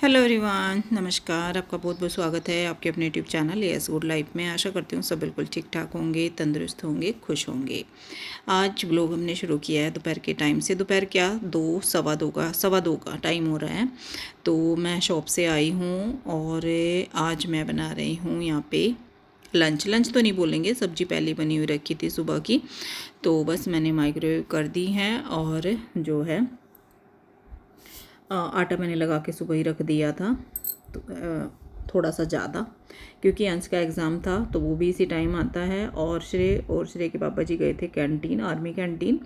Hello everyone, नमस्कार। आपका बहुत बहुत स्वागत है आपके अपने YouTube channel yes good life में। आशा करती हूँ सब बिल्कुल ठीक ठाक होंगे, तंदुरुस्त होंगे, खुश होंगे। आज व्लॉग हमने शुरू किया है दोपहर के टाइम से। दोपहर क्या, सवा दो का टाइम हो रहा है। तो मैं शॉप से आई हूँ और आज मैं बना रही हूँ यहाँ पे लंच तो नहीं बोलेंगे, सब्जी पहले बनी हुई रखी थी सुबह की, तो बस मैंने माइक्रोवेव कर दी है। और जो है आटा मैंने लगा के सुबह ही रख दिया था, तो थोड़ा सा ज़्यादा, क्योंकि अंश का एग्ज़ाम था तो वो भी इसी टाइम आता है। और श्रेय के पापा जी गए थे कैंटीन, आर्मी कैंटीन,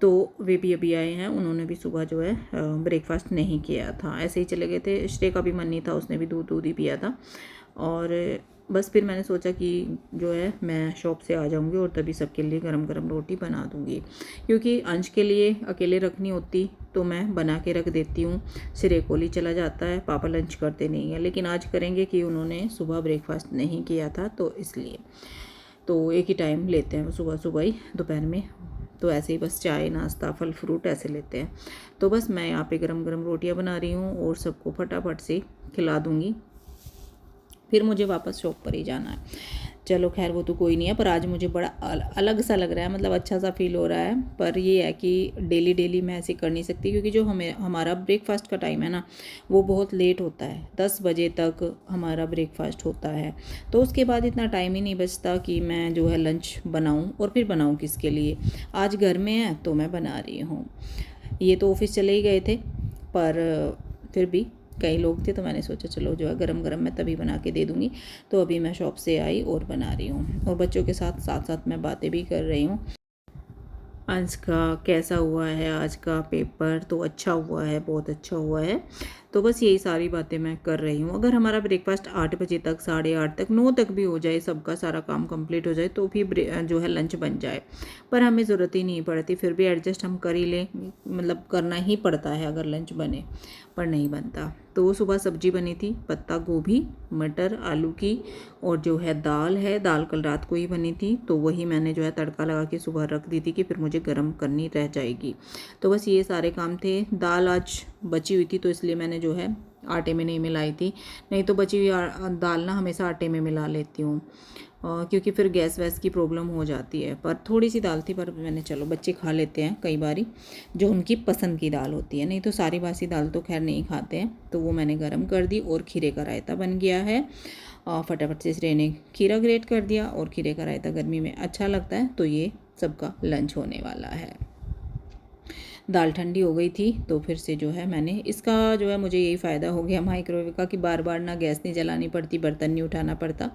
तो वे भी अभी आए हैं। उन्होंने भी सुबह जो है ब्रेकफास्ट नहीं किया था, ऐसे ही चले गए थे। श्रेय का भी मन नहीं था, उसने भी दूध ही पिया था। और बस फिर मैंने सोचा कि जो है मैं शॉप से आ जाऊंगी और तभी सबके लिए गरम गरम रोटी बना दूंगी, क्योंकि अंश के लिए अकेले रखनी होती तो मैं बना के रख देती हूँ। श्रेय कोहली चला जाता है, पापा लंच करते नहीं हैं, लेकिन आज करेंगे कि उन्होंने सुबह ब्रेकफास्ट नहीं किया था तो इसलिए। तो एक ही टाइम लेते हैं सुबह सुबह ही, दोपहर में तो ऐसे ही बस चाय नाश्ता फल फ्रूट ऐसे लेते हैं। तो बस मैं यहाँ पे गरम गरम रोटियाँ बना रही हूँ और सबको फटाफट से खिला दूँगी, फिर मुझे वापस शॉप पर ही जाना है। चलो खैर वो तो कोई नहीं है, पर आज मुझे बड़ा अलग सा लग रहा है, मतलब अच्छा सा फील हो रहा है। पर ये है कि डेली मैं ऐसे कर नहीं सकती, क्योंकि जो हमारा ब्रेकफास्ट का टाइम है ना, वो बहुत लेट होता है। 10 बजे तक हमारा ब्रेकफास्ट होता है, तो उसके बाद इतना टाइम ही नहीं बचता कि मैं जो है लंच बनाऊँ, और फिर बनाऊँ किसके लिए। आज घर में है तो मैं बना रही हूँ। ये तो ऑफिस चले ही गए थे, पर फिर भी कई लोग थे तो मैंने सोचा चलो जो है गरम गरम मैं तभी बना के दे दूँगी। तो अभी मैं शॉप से आई और बना रही हूँ, और बच्चों के साथ साथ मैं बातें भी कर रही हूँ। अंश का कैसा हुआ है आज का पेपर, तो अच्छा हुआ है, बहुत अच्छा हुआ है। तो बस यही सारी बातें मैं कर रही हूँ। अगर हमारा ब्रेकफास्ट 8 बजे तक, 8:30 तक, 9 तक भी हो जाए, सबका सारा काम कंप्लीट हो जाए, तो फिर जो है लंच बन जाए। पर हमें ज़रूरत ही नहीं पड़ती, फिर भी एडजस्ट हम कर ही लें, मतलब करना ही पड़ता है अगर लंच बने, पर नहीं बनता। तो सुबह सब्जी बनी थी पत्ता गोभी मटर आलू की, और जो है दाल कल रात को ही बनी थी, तो वही मैंने जो है तड़का लगा के सुबह रख दी थी कि फिर मुझे गर्म करनी रह जाएगी। तो बस ये सारे काम थे। दाल आज बची हुई थी तो इसलिए मैंने जो है आटे में नहीं मिलाई थी, नहीं तो बची हुई दाल ना हमेशा आटे में मिला लेती हूँ, क्योंकि फिर गैस वैस की प्रॉब्लम हो जाती है। पर थोड़ी सी दाल थी, पर मैंने चलो बच्चे खा लेते हैं कई बारी जो उनकी पसंद की दाल होती है, नहीं तो सारी बासी दाल तो खैर नहीं खाते हैं। तो वो मैंने गर्म कर दी, और खीरे का रायता बन गया है। फटाफट से श्रेय ने खीरा ग्रेट कर दिया, और खीरे का रायता गर्मी में अच्छा लगता है, तो ये सबका लंच होने वाला है। दाल ठंडी हो गई थी तो फिर से जो है मैंने इसका जो है मुझे यही फ़ायदा हो गया माइक्रोवेव का, कि बार बार ना गैस नहीं जलानी पड़ती, बर्तन नहीं उठाना पड़ता,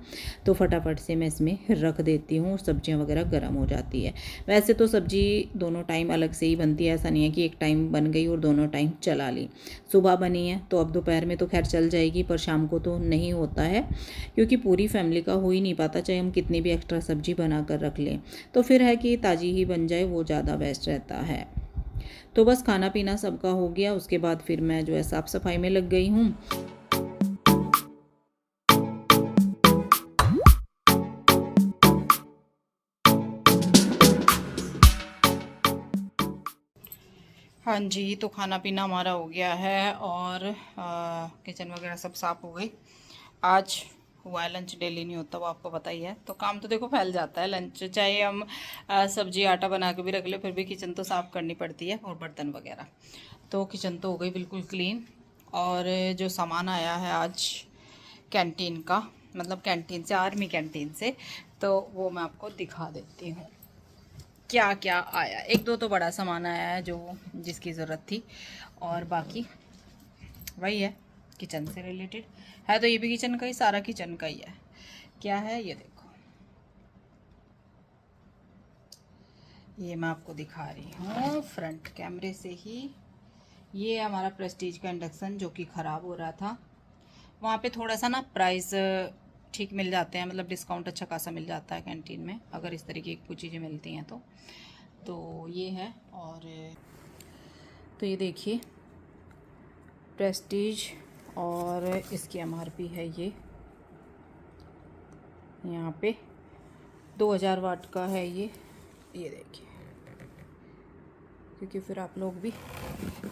तो फटाफट से मैं इसमें रख देती हूँ और सब्जियाँ वगैरह गर्म हो जाती है। वैसे तो सब्जी दोनों टाइम अलग से ही बनती है, ऐसा नहीं है कि एक टाइम बन गई और दोनों टाइम चला ली। सुबह बनी है तो अब दोपहर में तो खैर चल जाएगी, पर शाम को तो नहीं होता है, क्योंकि पूरी फैमिली का हो ही नहीं पाता, चाहे हम कितनी भी एक्स्ट्रा सब्जी बना कर रख लें। तो फिर है कि ताज़ी ही बन जाए, वो ज़्यादा बेस्ट रहता है। तो बस खाना पीना सबका हो गया, उसके बाद फिर मैं जो है साफ़ सफाई में लग गई हूँ। हाँ जी, तो खाना पीना हमारा हो गया है, और किचन वगैरह सब साफ़ हो गई। आज हुआ है लंच, डेली नहीं होता वो आपको पता ही है। तो काम तो देखो फैल जाता है, लंच चाहे हम सब्जी आटा बना के भी रख ले, फिर भी किचन तो साफ़ करनी पड़ती है, और बर्तन वगैरह। तो किचन तो हो गई बिल्कुल क्लीन। और जो सामान आया है आज कैंटीन का, मतलब कैंटीन से, आर्मी कैंटीन से, तो वो मैं आपको दिखा देती हूँ क्या क्या आया। एक दो तो बड़ा सामान आया है जो जिसकी ज़रूरत थी, और बाकी वही है किचन से रिलेटेड है। तो ये भी किचन का ही, सारा किचन का ही है। क्या है ये देखो, ये मैं आपको दिखा रही हूँ फ्रंट कैमरे से ही। ये हमारा प्रेस्टीज का इंडक्शन जो कि ख़राब हो रहा था, वहाँ पे थोड़ा सा ना प्राइस ठीक मिल जाते हैं, मतलब डिस्काउंट अच्छा खासा मिल जाता है कैंटीन में, अगर इस तरीके की कुछ चीज़ें मिलती हैं तो ये है। और तो ये देखिए प्रेस्टीज, और इसकी एमआरपी है ये यहाँ पे 2000 वाट का है ये देखिए। क्योंकि फिर आप लोग भी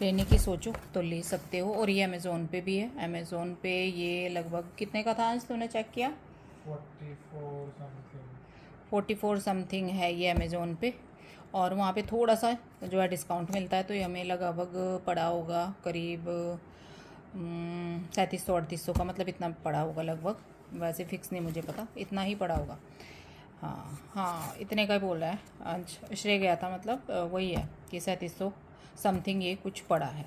लेने की सोचो तो ले सकते हो। और ये अमेज़ोन पे भी है। अमेज़ोन पे ये लगभग कितने का था आज तूने चेक किया? 44 समथिंग है ये अमेज़ोन पे। और वहाँ पे थोड़ा सा जो है डिस्काउंट मिलता है, तो ये हमें लगभग पड़ा होगा करीब 3700-3800 का, मतलब इतना पड़ा होगा लगभग। वैसे फ़िक्स नहीं मुझे पता, इतना ही पड़ा होगा। हाँ इतने का ही बोल रहा है आज श्रेय गया था, मतलब वही है कि 3700 समथिंग ये कुछ पड़ा है।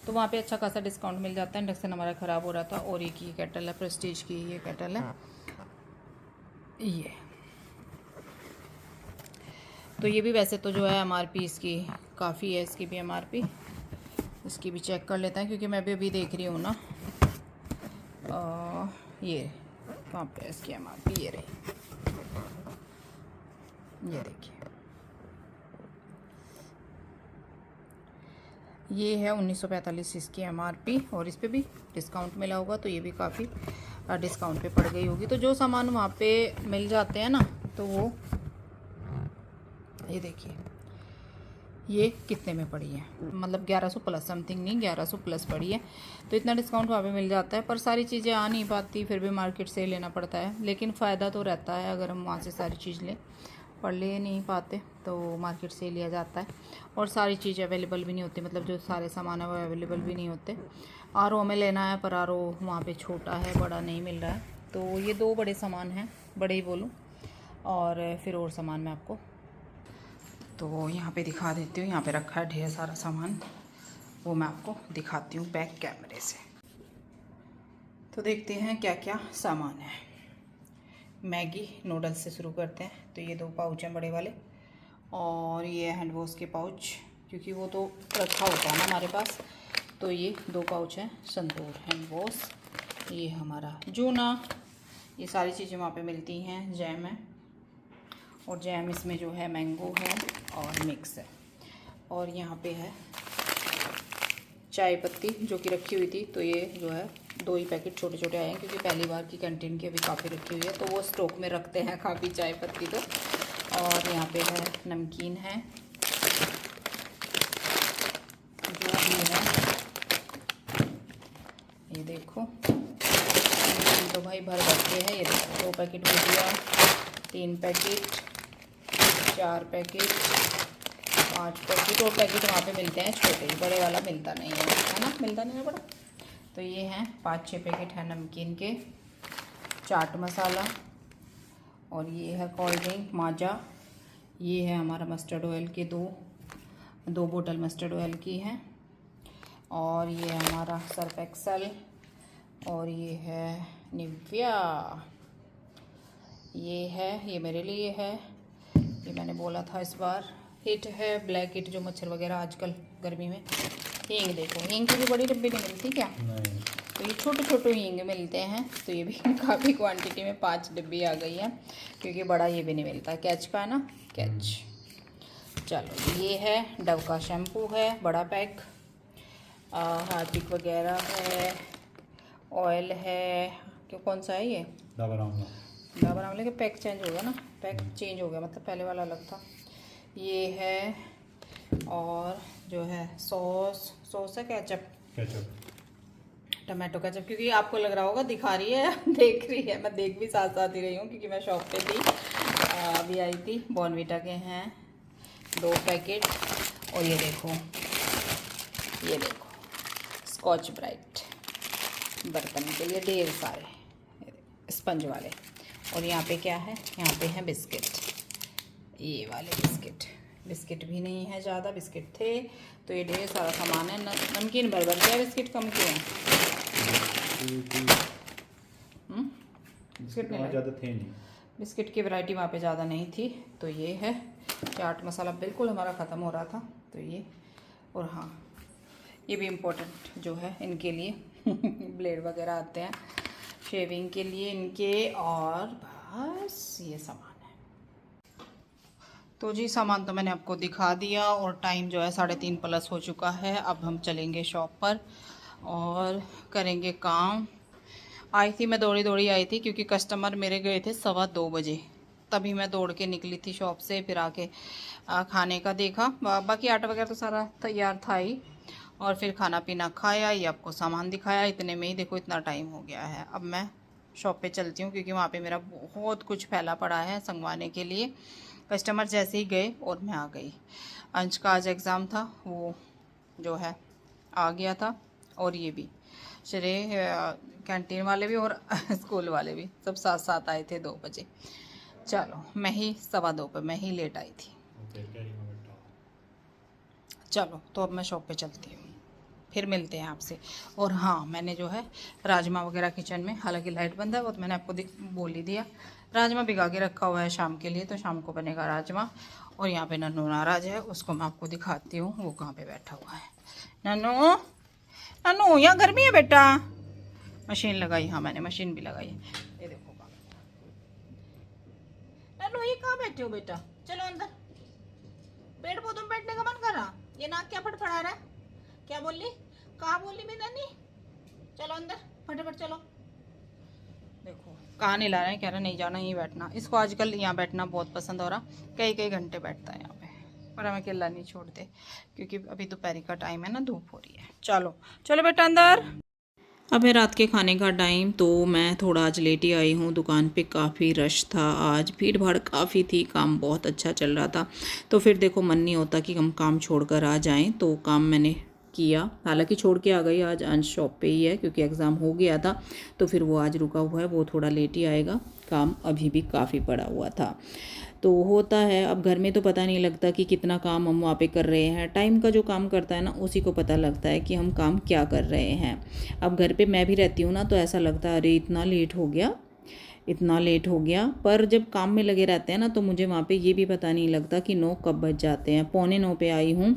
तो वहाँ पे अच्छा खासा डिस्काउंट मिल जाता है। इंडक्शन हमारा ख़राब हो रहा था, और एक ये केटल है, प्रेस्टीज की ये केटल है ये। तो ये भी वैसे तो जो है MRP इसकी काफ़ी है, इसकी भी MRP, इसकी भी चेक कर लेते हैं क्योंकि मैं भी अभी देख रही हूँ ना। ये कहाँ पे इसकी MRP, ये रही, ये देखिए ये है 1945 इसकी MRP, और इस पर भी डिस्काउंट मिला होगा, तो ये भी काफ़ी डिस्काउंट पे पड़ गई होगी। तो जो सामान वहाँ पे मिल जाते हैं ना, तो वो ये देखिए ये कितने में पड़ी है, मतलब 1100 प्लस समथिंग, नहीं 1100 प्लस पड़ी है। तो इतना डिस्काउंट वहाँ पे मिल जाता है, पर सारी चीज़ें आ नहीं पाती, फिर भी मार्केट से लेना पड़ता है। लेकिन फ़ायदा तो रहता है अगर हम वहाँ से सारी चीज़ लें, पर ले नहीं पाते तो मार्केट से लिया जाता है। और सारी चीज़ अवेलेबल भी नहीं होती, मतलब जो सारे सामान है वो अवेलेबल भी नहीं होते। RO हमें लेना है, पर RO वहाँ पे छोटा है, बड़ा नहीं मिल रहा है। तो ये 2 बड़े सामान हैं, बड़े ही बोलूँ, और फिर और सामान मैं आपको तो यहाँ पे दिखा देती हूँ। यहाँ पे रखा है ढेर सारा सामान, वो मैं आपको दिखाती हूँ बैक कैमरे से। तो देखते हैं क्या क्या सामान है। मैगी नूडल्स से शुरू करते हैं। तो ये 2 पाउच हैं बड़े वाले, और ये हैंड वॉश के पाउच, क्योंकि वो तो रखा होता है ना हमारे पास। तो ये 2 पाउच हैं संतूर हैंड वॉश। ये हमारा जूना, ये सारी चीज़ें वहाँ पे मिलती हैं। जैम है, और जैम इसमें जो है मैंगो है और मिक्स है। और यहाँ पे है चाय पत्ती जो कि रखी हुई थी, तो ये जो है 2 ही पैकेट छोटे छोटे आए हैं, क्योंकि पहली बार की कैंटीन की अभी काफ़ी रखी हुई है, तो वो स्टॉक में रखते हैं काफ़ी चाय पत्ती तो। और यहाँ पे है नमकीन है, जो भी है ये देखो, नमकीन तो भाई भर भरते हैं। ये देखो 2 पैकेट भुजिया, 3 पैकेट, 4 पैकेट, 5 पैकेट। और पैकेट वहाँ पे मिलते हैं छोटे, बड़े वाला मिलता नहीं है ना, मिलता नहीं है बड़ा। तो ये हैं 5-6 पैकेट है नमकीन के, चाट मसाला, और ये है कोल्ड ड्रिंक माजा। ये है हमारा मस्टर्ड ऑयल के 2 बोतल मस्टर्ड ऑयल की हैं। और ये है हमारा सर्फ एक्सल, और ये है निविया, ये है, ये मेरे लिए है, ये मैंने बोला था इस बार। हिट है ब्लैक हिट, जो मच्छर वगैरह आजकल गर्मी में। हींग देखो, हींग की भी बड़ी डब्बी नहीं मिलती क्या? नहीं। तो ये छोटे छोटे हींग मिलते हैं, तो ये भी काफ़ी क्वांटिटी में 5 डब्बी आ गई है, क्योंकि बड़ा ये भी नहीं मिलता। कैच का है ना, कैच। चलो ये है डव का शैम्पू है बड़ा पैक, हार्पिक वगैरह है, ऑयल है, क्यों कौन सा है ये? डाबर आंवले के पैक चेंज हो गया ना, पैक चेंज हो गया, मतलब पहले वाला अलग था। ये है, और जो है सॉस है, केचप, टमाटो केचप, क्योंकि आपको लग रहा होगा दिखा रही है देख रही है, मैं देख भी साथ साथ ही रही हूँ, क्योंकि मैं शॉप पे थी, अभी आई थी। बॉर्नवीटा के हैं 2 पैकेट, और ये देखो स्कॉच ब्राइट बर्तन के लिए ढेर सारे स्पंज वाले। और यहाँ पे क्या है, यहाँ पे है बिस्किट, ये वाले बिस्किट भी नहीं है ज़्यादा, बिस्किट थे, तो ये ढेर सारा सामान है। नमकीन भर क्या, बिस्किट कम क्यों है? बिस्किट नहीं ज़्यादा थे नहीं, बिस्किट की वैरायटी वहाँ पे ज़्यादा नहीं थी। तो ये है चाट मसाला, बिल्कुल हमारा ख़त्म हो रहा था, तो ये। और हाँ, ये भी इम्पोर्टेंट जो है इनके लिए ब्लेड वगैरह आते हैं शेविंग के लिए इनके, और बस ये सामान है। तो जी सामान तो मैंने आपको दिखा दिया, और टाइम जो है 3:30 प्लस हो चुका है। अब हम चलेंगे शॉप पर और करेंगे काम। आई थी मैं, दौड़ी दौड़ी आई थी, क्योंकि कस्टमर मेरे गए थे 2:15 बजे, तभी मैं दौड़ के निकली थी शॉप से, फिर आके खाने का देखा। बाकी आटा वगैरह तो सारा तैयार था ही, और फिर खाना पीना खाया, ये आपको सामान दिखाया। इतने में ही देखो इतना टाइम हो गया है। अब मैं शॉप पे चलती हूँ क्योंकि वहाँ पे मेरा बहुत कुछ फैला पड़ा है संगवाने के लिए। कस्टमर जैसे ही गए और मैं आ गई। अंश का आज एग्ज़ाम था, वो जो है आ गया था, और ये भी श्रेय कैंटीन वाले भी और स्कूल वाले भी सब साथ साथ आए थे 2 बजे। चलो मैं ही 2:15 पे मैं ही लेट आई थी। चलो तो अब मैं शॉप पे चलती हूँ, फिर मिलते हैं आपसे। और हाँ, मैंने जो है राजमा वगैरह किचन में, हालांकि लाइट बंद है वो तो मैंने आपको बोल ही दिया। राजमा भिगा के रखा हुआ है शाम के लिए, तो शाम को बनेगा राजमा। और यहाँ पे नन्नू नाराज है, उसको मैं आपको दिखाती हूँ वो कहाँ पे बैठा हुआ है। नन्नू, नन्नू यहाँ गर्मी है बेटा। मशीन लगाई, हाँ मैंने मशीन भी लगाई। ये देखो नन्नू, ये कहाँ बैठे हो बेटा? चलो अंदर। पेड़ पौधों में बैठने का मन कर रहा? ये नाक क्या फटफड़ा रहा है? क्या बोली? कहाँ बोली मेरी नानी? चलो अंदर फटाफट चलो। देखो कहाँ नहीं ला रहे हैं, कह रहे नहीं जाना, यहीं बैठना। इसको आजकल यहाँ बैठना बहुत पसंद हो रहा, कई कई घंटे बैठता है यहाँ पे, पर हमें अकेला नहीं छोड़ते क्योंकि अभी दोपहर का टाइम है ना, धूप हो रही है। चलो चलो बेटा अंदर। अब है रात के खाने का टाइम, तो मैं थोड़ा आज लेट ही आई हूँ। दुकान पे काफ़ी रश था, आज भीड़ भाड़ काफ़ी थी, काम बहुत अच्छा चल रहा था। तो फिर देखो मन नहीं होता कि हम काम छोड़कर आ जाएं, तो काम मैंने किया। हालांकि छोड़ के आ गई, आज अंश शॉप पे ही है क्योंकि एग्ज़ाम हो गया था, तो फिर वो आज रुका हुआ है, वो थोड़ा लेट ही आएगा। काम अभी भी काफ़ी पड़ा हुआ था, तो होता है। अब घर में तो पता नहीं लगता कि कितना काम हम वहाँ पे कर रहे हैं। टाइम का जो काम करता है ना, उसी को पता लगता है कि हम काम क्या कर रहे हैं। अब घर पे मैं भी रहती हूँ ना, तो ऐसा लगता है अरे इतना लेट हो गया, इतना लेट हो गया। पर जब काम में लगे रहते हैं ना, तो मुझे वहाँ पे ये भी पता नहीं लगता कि 9 कब बज जाते हैं। 8:45 पे आई हूँ,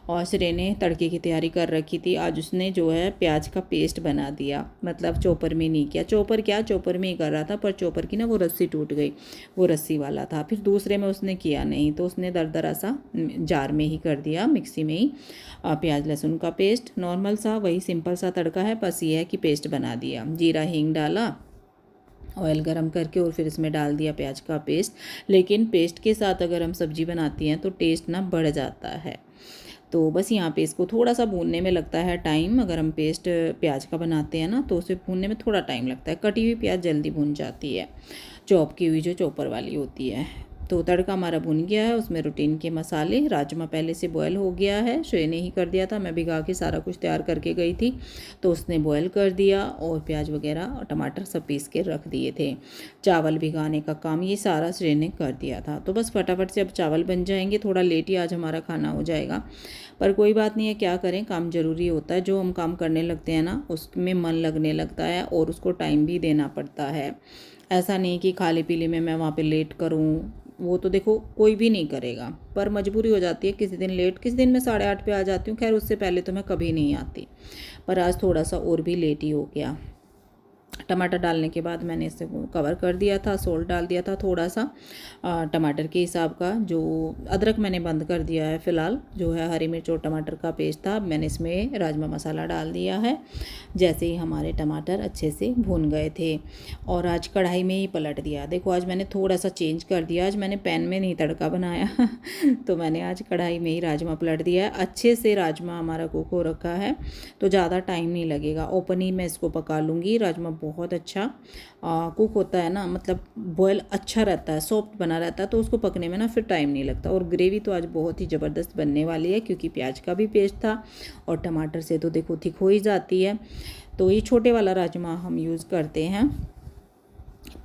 और श्रेय ने तड़के की तैयारी कर रखी थी। आज उसने जो है प्याज का पेस्ट बना दिया, मतलब चॉपर में नहीं किया। चॉपर में ही कर रहा था, पर चॉपर की ना वो रस्सी टूट गई, वो रस्सी वाला था। फिर दूसरे में उसने किया नहीं, तो उसने दरदरा सा जार में ही कर दिया, मिक्सी में ही। प्याज लहसुन का पेस्ट नॉर्मल सा, वही सिंपल सा तड़का है, बस ये है कि पेस्ट बना दिया। जीरा हींग डाला, ऑयल गरम करके, और फिर इसमें डाल दिया प्याज का पेस्ट। लेकिन पेस्ट के साथ अगर हम सब्ज़ी बनाती हैं तो टेस्ट ना बढ़ जाता है। तो बस यहाँ पे इसको थोड़ा सा भूनने में लगता है टाइम। अगर हम पेस्ट प्याज का बनाते हैं ना, तो उसे भूनने में थोड़ा टाइम लगता है। कटी हुई प्याज जल्दी भून जाती है, चॉप की हुई जो चॉपर वाली होती है। तो तड़का हमारा भुन गया है, उसमें रूटीन के मसाले। राजमा पहले से बॉयल हो गया है, श्रेय ने ही कर दिया था, मैं भिगा के सारा कुछ तैयार करके गई थी, तो उसने बॉयल कर दिया। और प्याज वगैरह और टमाटर सब पीस के रख दिए थे। चावल भिगाने का काम ये सारा श्रेय ने कर दिया था। तो बस फटाफट से अब चावल बन जाएंगे। थोड़ा लेट ही आज हमारा खाना हो जाएगा, पर कोई बात नहीं है, क्या करें, काम ज़रूरी होता है। जो हम काम करने लगते हैं ना, उसमें मन लगने लगता है और उसको टाइम भी देना पड़ता है। ऐसा नहीं कि खाली पीली में मैं वहाँ पे लेट करूँ, वो तो देखो कोई भी नहीं करेगा, पर मजबूरी हो जाती है। किसी दिन लेट, किसी दिन मैं 8:30 पे आ जाती हूँ। खैर उससे पहले तो मैं कभी नहीं आती, पर आज थोड़ा सा और भी लेट ही हो गया। टमाटर डालने के बाद मैंने इसे कवर कर दिया था, सोल्ट डाल दिया था थोड़ा सा टमाटर के हिसाब का। जो अदरक मैंने बंद कर दिया है फ़िलहाल, जो है हरी मिर्च और टमाटर का पेस्ट था। मैंने इसमें राजमा मसाला डाल दिया है जैसे ही हमारे टमाटर अच्छे से भून गए थे। और आज कढ़ाई में ही पलट दिया। देखो आज मैंने थोड़ा सा चेंज कर दिया, आज मैंने पैन में नहीं तड़का बनाया तो मैंने आज कढ़ाई में ही राजमा पलट दिया है। अच्छे से राजमा हमारा कुक हो रखा है, तो ज़्यादा टाइम नहीं लगेगा। ओपन ही मैं इसको पका लूँगी। राजमा बहुत अच्छा कुक होता है ना, मतलब बॉयल अच्छा रहता है, सॉफ्ट बना रहता है, तो उसको पकने में ना फिर टाइम नहीं लगता। और ग्रेवी तो आज बहुत ही ज़बरदस्त बनने वाली है, क्योंकि प्याज का भी पेस्ट था और टमाटर से तो देखो थिक हो ही जाती है। तो ये छोटे वाला राजमा हम यूज़ करते हैं।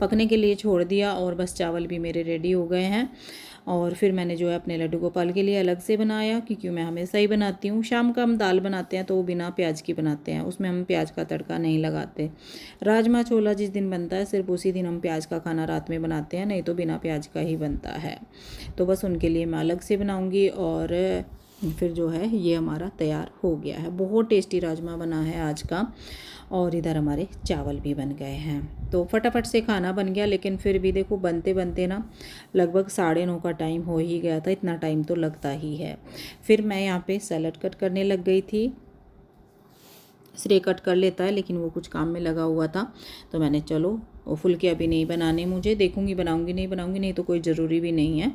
पकने के लिए छोड़ दिया, और बस चावल भी मेरे रेडी हो गए हैं। और फिर मैंने जो है अपने लड्डू गोपाल के लिए अलग से बनाया, क्योंकि मैं हमेशा ही बनाती हूँ। शाम का हम दाल बनाते हैं तो वो बिना प्याज की बनाते हैं, उसमें हम प्याज का तड़का नहीं लगाते। राजमा छोला जिस दिन बनता है सिर्फ उसी दिन हम प्याज का खाना रात में बनाते हैं, नहीं तो बिना प्याज का ही बनता है। तो बस उनके लिए मैं अलग से बनाऊँगी। और फिर जो है ये हमारा तैयार हो गया है। बहुत टेस्टी राजमा बना है आज का। और इधर हमारे चावल भी बन गए हैं, तो फटाफट से खाना बन गया। लेकिन फिर भी देखो बनते बनते ना लगभग 9:30 का टाइम हो ही गया था। इतना टाइम तो लगता ही है। फिर मैं यहाँ पे सैलड कट करने लग गई थी। श्रेय कट कर लेता है, लेकिन वो कुछ काम में लगा हुआ था, तो मैंने चलो और फुलके अभी नहीं बनाने मुझे, देखूंगी बनाऊंगी नहीं तो कोई ज़रूरी भी नहीं है।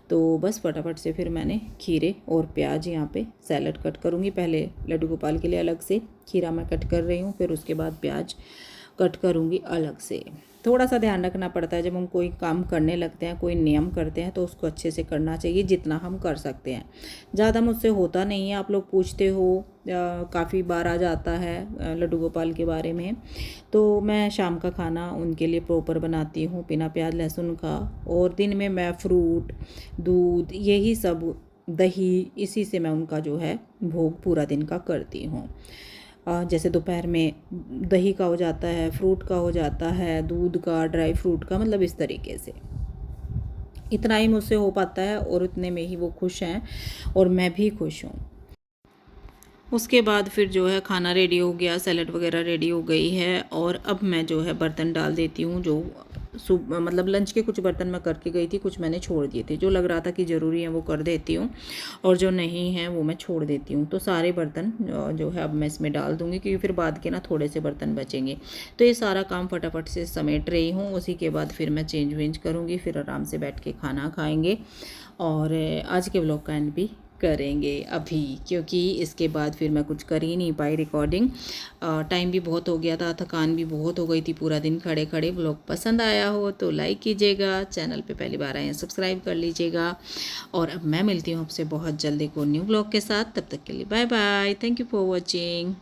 तो बस फटाफट से फिर मैंने खीरे और प्याज यहाँ पे सैलड कट करूँगी। पहले लड्डू गोपाल के लिए अलग से खीरा मैं कट कर रही हूँ, फिर उसके बाद प्याज कट करूँगी अलग से। थोड़ा सा ध्यान रखना पड़ता है जब हम कोई काम करने लगते हैं, कोई नियम करते हैं तो उसको अच्छे से करना चाहिए जितना हम कर सकते हैं। ज़्यादा मुझसे होता नहीं है, आप लोग पूछते हो, काफ़ी बार आ जाता है लड्डू गोपाल के बारे में। तो मैं शाम का खाना उनके लिए प्रॉपर बनाती हूँ बिना प्याज लहसुन का, और दिन में मैं फ्रूट, दूध, यही सब, दही, इसी से मैं उनका जो है भोग पूरा दिन का करती हूँ। जैसे दोपहर में दही का हो जाता है, फ्रूट का हो जाता है, दूध का, ड्राई फ्रूट का, मतलब इस तरीके से। इतना ही मुझसे हो पाता है और उतने में ही वो खुश हैं और मैं भी खुश हूँ। उसके बाद फिर जो है खाना रेडी हो गया, सैलड वगैरह रेडी हो गई है, और अब मैं जो है बर्तन डाल देती हूँ। जो मतलब लंच के कुछ बर्तन मैं करके गई थी, कुछ मैंने छोड़ दिए थे। जो लग रहा था कि ज़रूरी है वो कर देती हूँ, और जो नहीं है वो मैं छोड़ देती हूँ। तो सारे बर्तन जो है अब मैं इसमें डाल दूँगी, क्योंकि फिर बाद के ना थोड़े से बर्तन बचेंगे। तो ये सारा काम फटाफट से समेट रही हूँ। उसी के बाद फिर मैं चेंज वेंज करूँगी, फिर आराम से बैठ के खाना खाएँगे और आज के व्लॉग का एंड भी करेंगे अभी, क्योंकि इसके बाद फिर मैं कुछ कर ही नहीं पाई रिकॉर्डिंग। टाइम भी बहुत हो गया था, थकान भी बहुत हो गई थी पूरा दिन खड़े खड़े। व्लॉग पसंद आया हो तो लाइक कीजिएगा, चैनल पे पहली बार आए हैं सब्सक्राइब कर लीजिएगा, और अब मैं मिलती हूँ आपसे बहुत जल्दी को न्यू व्लॉग के साथ। तब तक के लिए bye bye, thank you for watching.